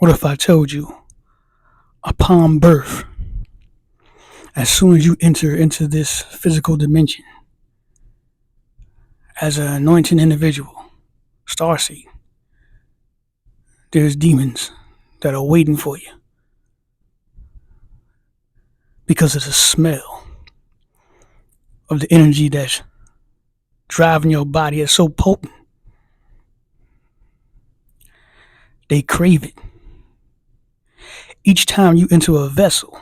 What if I told you upon birth, as soon as you enter into this physical dimension, as an anointed individual, starseed, there's demons that are waiting for you because of the smell of the energy that's driving your body is so potent. They crave it. Each time you enter a vessel,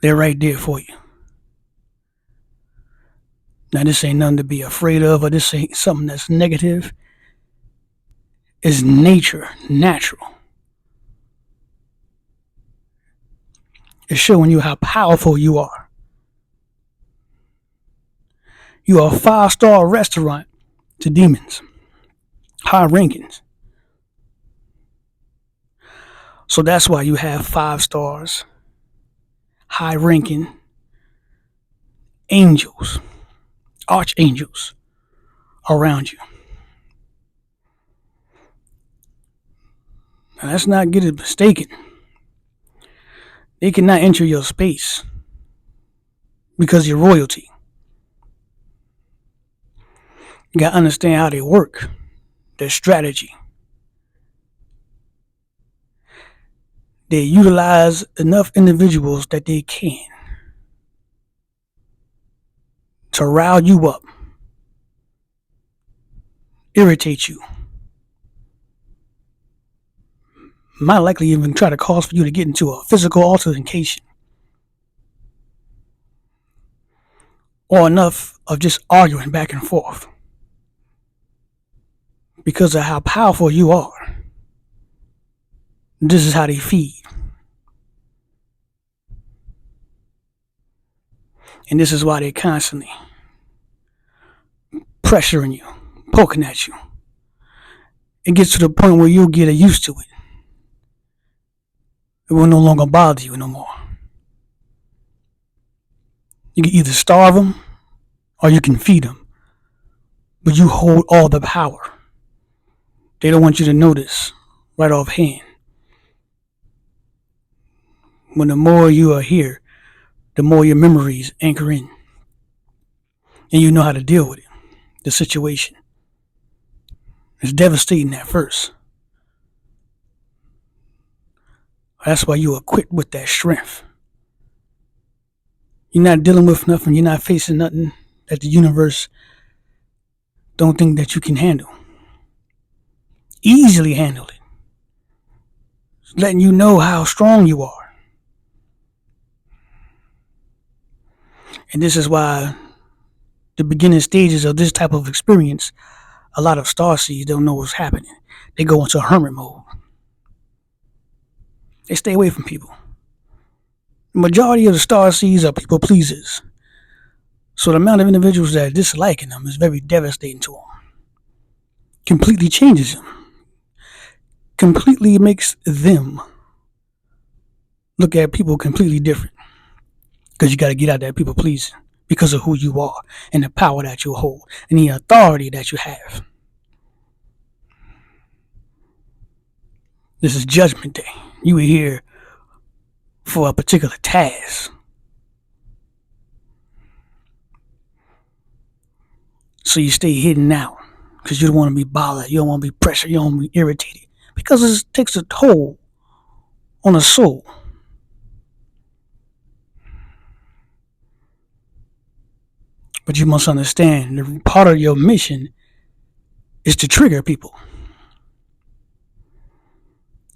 they're right there for you. Now, this ain't nothing to be afraid of, or this ain't something that's negative. It's nature, natural. It's showing you how powerful you are. You are a 5-star restaurant to demons, high rankings. So that's why you have 5 stars, high ranking angels, archangels around you. Now, let's not get it mistaken. They cannot enter your space because you're royalty. You gotta understand how they work, their strategy. They utilize enough individuals that they can to rile you up, irritate you, might likely even try to cause for you to get into a physical altercation, or enough of just arguing back and forth because of how powerful you are. This is how they feed. And this is why they're constantly pressuring you, poking at you. It gets to the point where you'll get used to it. It will no longer bother you no more. You can either starve them or you can feed them. But you hold all the power. They don't want you to notice right offhand. When the more you are here, the more your memories anchor in. And you know how to deal with it, the situation. It's devastating at first. That's why you're equipped with that strength. You're not dealing with nothing. You're not facing nothing that the universe don't think that you can handle. Easily handle it. It's letting you know how strong you are. And this is why the beginning stages of this type of experience, a lot of starseeds don't know what's happening. They go into hermit mode. They stay away from people. The majority of the starseeds are people pleasers. So the amount of individuals that are disliking them is very devastating to them. Completely changes them. Completely makes them look at people completely different. Because you got to get out that people pleasing because of who you are and the power that you hold and the authority that you have. This is Judgment Day. You are here for a particular task. So you stay hidden out because you don't want to be bothered. You don't want to be pressured. You don't want to be irritated because it takes a toll on the soul. But you must understand, the part of your mission is to trigger people.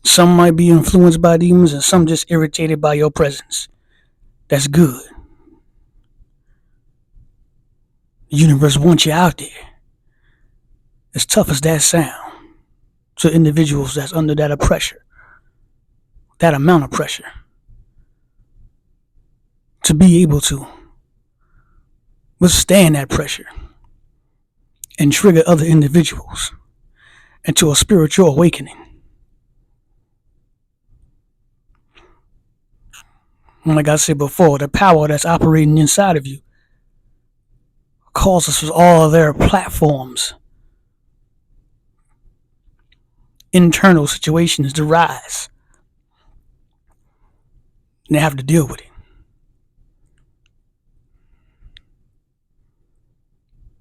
Some might be influenced by demons and some just irritated by your presence. That's good. The universe wants you out there. As tough as that sound, to individuals that's under that pressure, that amount of pressure, to be able to withstand that pressure and trigger other individuals into a spiritual awakening. And like I said before, the power that's operating inside of you causes all of their platforms internal situations to rise. And they have to deal with it.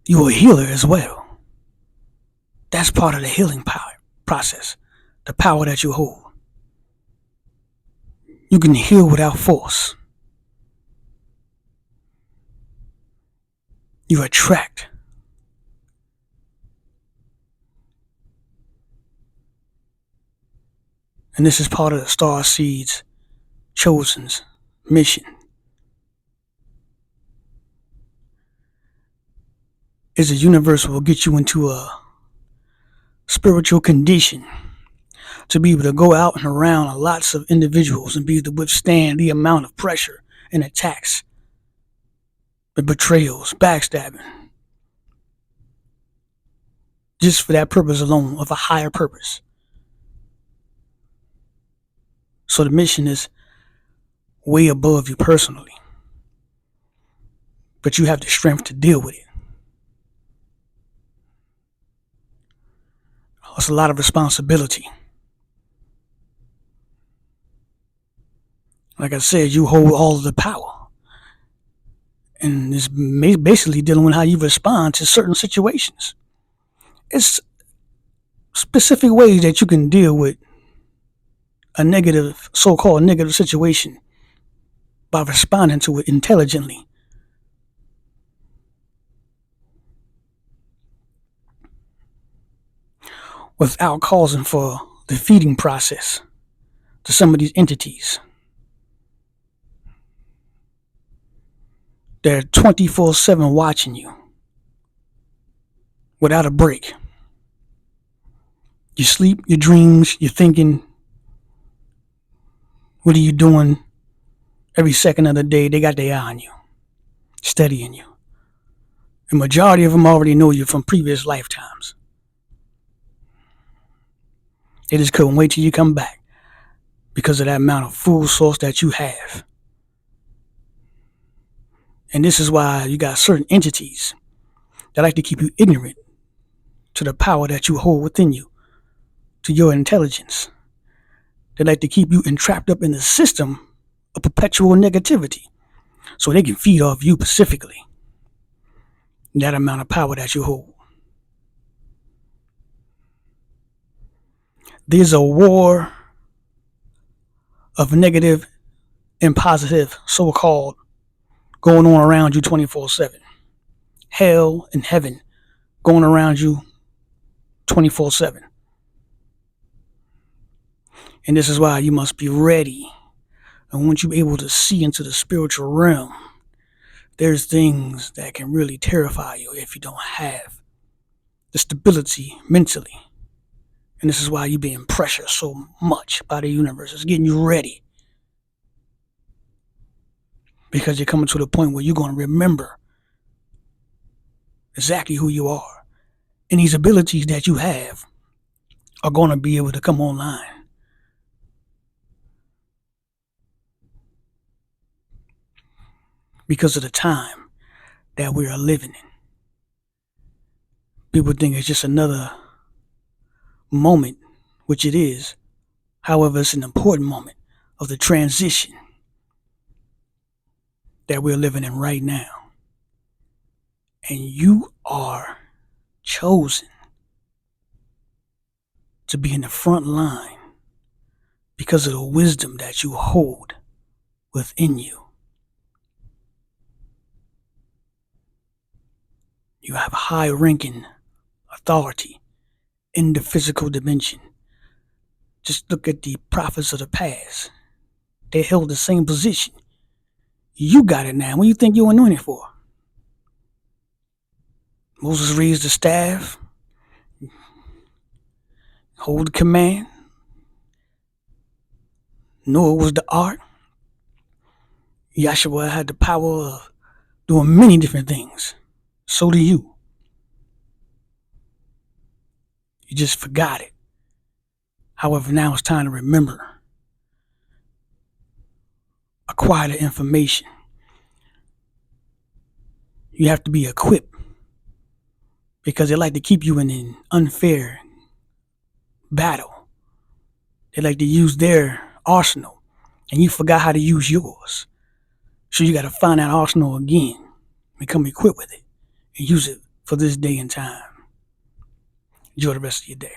You're a healer as well. That's part of the healing power process, the power that you hold. You can heal without force. You attract. And this is part of the star seed's chosen's mission. Is the universe will get you into a spiritual condition to be able to go out and around lots of individuals and be able to withstand the amount of pressure and attacks, the betrayals, backstabbing, just for that purpose alone, of a higher purpose. So the mission is way above you personally, but you have the strength to deal with it. It's a lot of responsibility. Like I said, you hold all of the power. And it's basically dealing with how you respond to certain situations. It's specific ways that you can deal with a negative, so-called negative situation by responding to it intelligently. Without causing for the feeding process to some of these entities. They're 24/7 watching you without a break. You sleep, your dreams, you're thinking, what are you doing? Every second of the day, they got their eye on you, studying you. The majority of them already know you from previous lifetimes. They just couldn't wait till you come back because of that amount of food source that you have. And this is why you got certain entities that like to keep you ignorant to the power that you hold within you, to your intelligence. They like to keep you entrapped up in the system of perpetual negativity so they can feed off you specifically, that amount of power that you hold. There's a war of negative and positive, so-called, going on around you 24/7. Hell and heaven going around you 24/7. And this is why you must be ready. And once you're able to see into the spiritual realm, there's things that can really terrify you if you don't have the stability mentally. And this is why you're being pressured so much by the universe. It's getting you ready. Because you're coming to the point where you're going to remember exactly who you are. And these abilities that you have are going to be able to come online. Because of the time that we are living in. People think it's just another moment, which it is. However, it's an important moment of the transition that we're living in right now. And you are chosen to be in the front line because of the wisdom that you hold within you. You have high-ranking authority in the physical dimension. Just look at the prophets of the past. They held the same position. You got it now. What do you think you're anointed for? Moses raised the staff, hold the command. Noah was the ark. Yahshua had the power of doing many different things. So do you. You just forgot it. However, now it's time to remember. Acquire the information. You have to be equipped because they like to keep you in an unfair battle They like to use their arsenal, and you forgot how to use yours. So you got to find that arsenal again, become equipped with it, and use it for this day and time. Enjoy the rest of your day.